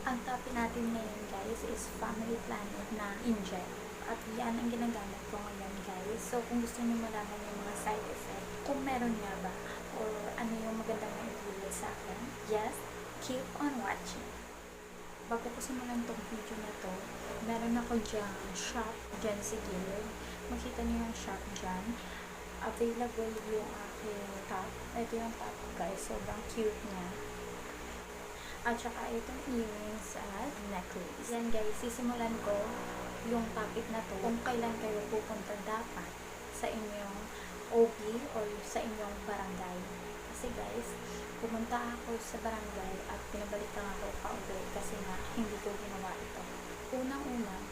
Ang topic natin ngayon guys is family planner na inject. At yan ang ginagamit ko ngayon guys. So kung gusto niyo malaman yung mga side effect, kung meron nga ba, or ano yung magandang maibigay sa akin, just keep on watching. Bago ko simulan tong video na to, meron ako dyan shop dyan sa gilid. Makita niyo yung shop dyan. Available yung aking top. Ito yung top guys. Sobrang cute niya. At saka itong earrings at necklace. Yan guys, sisimulan ko yung topic na to kung kailan kayo pupunta dapat sa inyong OB or sa inyong barangay. Kasi guys, pumunta ako sa barangay at pinabalik lang ako pa-uwi kasi nga hindi ko ginawa ito. Unang-una,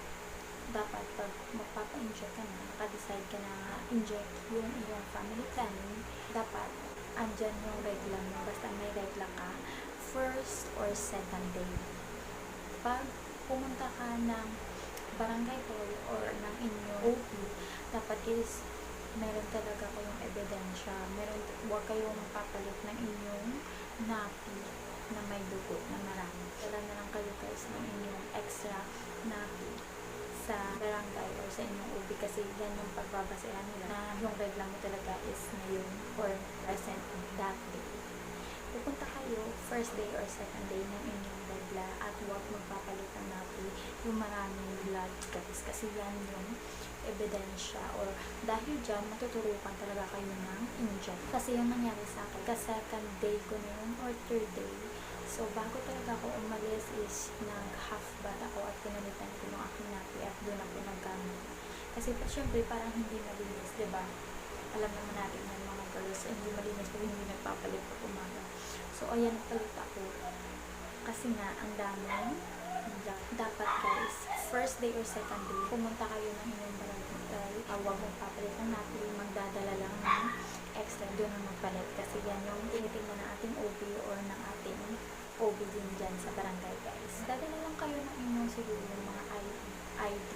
dapat pag magpapa-inject ka na, nakadecide ka na inject yung iyong family planning, dapat andyan yung regla mo, basta may regla ka, first or second day. Pag pumunta ka ng barangay hall or ng inyong OP, dapat is meron talaga kayong ebidensya. Huwag kayong magpapalit ng inyong napi na may dugo na marami. Wala na lang kayo guys ng inyong extra napi sa barangay or sa inyong OB kasi yan yung pagbabasehan nila na yung regla mo talaga is ngayon or present that day. Pupunta kayo first day or second day ng inyong regla at huwag magpapalit ng napi yung maraming blood guys kasi yan yung ebidensya or dahil dyan matuturukan talaga kayo ng inject. Kasi yung nangyari sa akin, second day ko na yun or third day. So bago talaga ako umalis is nag-half bath ako at pinalitan ko yung aking napi at doon ako naggamit. Kasi syempre parang hindi malinis, diba? Alam naman natin ng mga girls, hindi malinis pag hindi nagpapalit pag umaga. So ayan, palit ako. Kasi nga, ang dami. Dapat guys, first day or second day, pumunta kayo ng inyong barangay. Huwag mong papalit ng napi, magdadala lang ng extra doon ang magpalit. Kasi yan yung tinitingnan ng ating OB or ng ating OB din dyan sa barangay guys. Dadala lang kayo ng inyong siguro yung mga ID.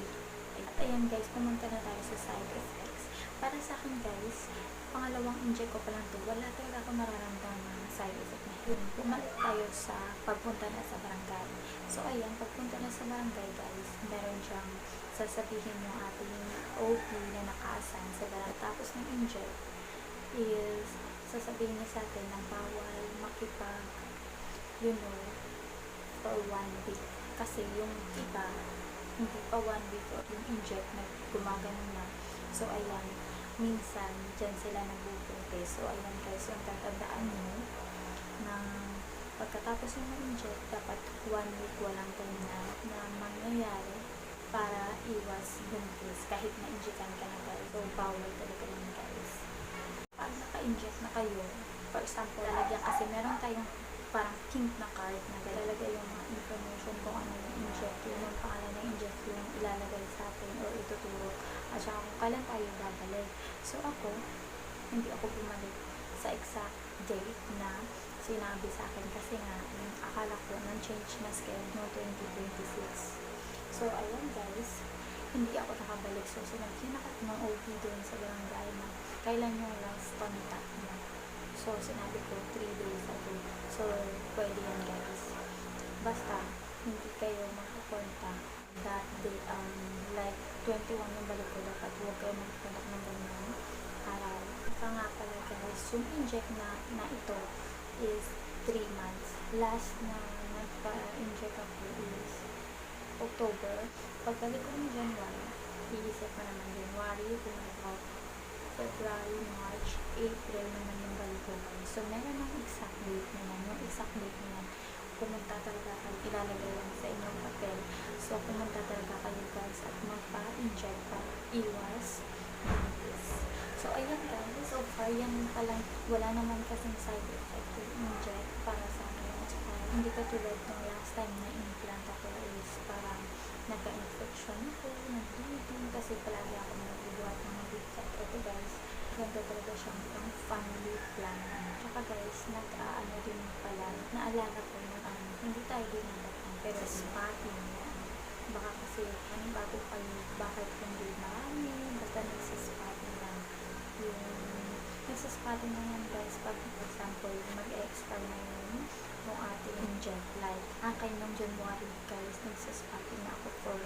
At ayan guys, pumunta na tayo sa side effects. Para sa akin guys, pangalawang inject ko pa lang to, wala talaga ako nararamdaman side effect na yun. Bumalik tayo sa pagpunta na sa barangay. So ayan, pagpunta na sa barangay guys, meron siyang sasabihin yung ating OP na nakaasan sa barangay. Tapos ng inject is sasabihin niya sa atin na bawal makipag, for 1 week. Kasi yung iba, hindi pa 1 week or yung inject na gumagano na. So ayan, minsan dyan sila nagbubuti. So ayan guys, yung tatandaan nyo na pagkatapos yung na-inject, dapat 1 week walang ganyan na mangyayari para iwas buntis kahit na-injectan ka na guys. So bawal talaga yun guys. Pag naka-inject na kayo, for example, lalagyan kasi meron tayong parang pink na card na lalagay yung mga information kung ano yung inject, yung pangalan ng inject yung ilalagay sa atin or ituturo at saka kung kailan tayo babalik. So ako, hindi ako bumalik sa exact date na sinabi sa akin kasi nga yung akala ko nang-change na schedule no 2026. So ayun guys, hindi ako nakabalik. So sinakat ng OP doon sa barangay na kailan yung last contact mo. So, sinabi ko, 3 days ago. So, pwede yan guys. Basta, hindi kayo makakontak that day, like, 21 yung balik ko, dapat huwag kayo makakontak ng ganyan araw. Ika nga pala guys, yung inject na ito is 3 months. Last na nagpa-inject ako is October. Pagbalik ko ng January, iisip mo naman January, February, March, April naman yung balik ko. So, meron ng exact date naman. Yung exact date naman, pumunta talaga kayo, ilalagay lang sa inyong papel. So, pumunta talaga kayo guys at magpa-inject para iwas buntis. So, ayan guys. So far, yan palang, wala naman kasing side effect yung inject para sa akin. At saka, hindi katulad ng last time na implant ako is parang nagka-infection ako, nag-bleeding kasi palagi ako nag-ibuhat ng mabigat. Ito guys, ganda talaga siyang pang family plan. Tsaka guys, nag-aano din pala, naalala ko nung hindi tayo dinadapan, pero spotting yan. Baka kasi, bago kayo, bakit hindi marami, basta nagsisspotting lang yung nagsaspotting na yan guys pag for example mag-expire na yung ating inject. Like, kay nung January guys, nagsaspotting na ako for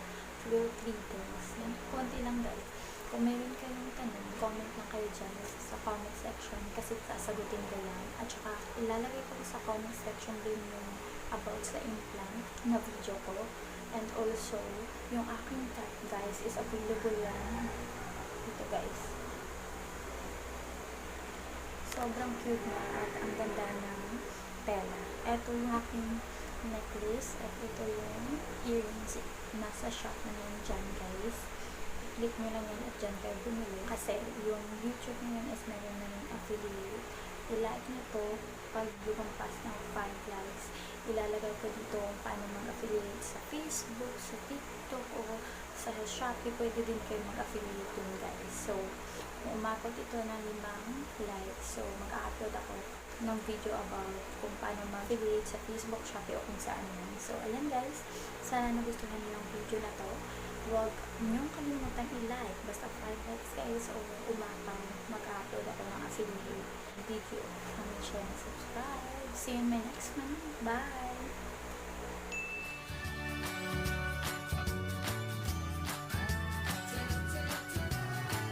3 days. Yan, konti lang guys. Kung meron kayong tanong, comment lang kayo dyan sa comment section kasi sasagutin ko yan. At saka, ilalagay ko sa comment section din yung about sa implant na video ko. And also, yung aking cat guys is available yan. Ito guys. Sobrang cute na at ang ganda ng tela. Ito yung aking necklace at ito yung earrings. Nasa shop na yun dyan guys. Click nyo lang yan at dyan kayo bumili. Kasi yung YouTube nyo is meron na yung affiliate. I-like nyo to pag lumampas ng 5 likes. Ilalagay ko dito kung paano mag-affiliate sa Facebook, sa TikTok, o sa Shopee. Pwede din kayo mag-affiliate dun guys. So, kung umabot ito ng 5 likes, so mag-upload ako ng video about kung paano mag-affiliate sa Facebook, Shopee, o kung saan yan. So, ayan guys. Sana nagustuhan niyo yung video na to. Huwag niyong kalimutan i-like. Basta 5 likes guys o umapaw, mag-upload ako ng affiliate video. Comment, share, and subscribe. See you in my next one. Bye!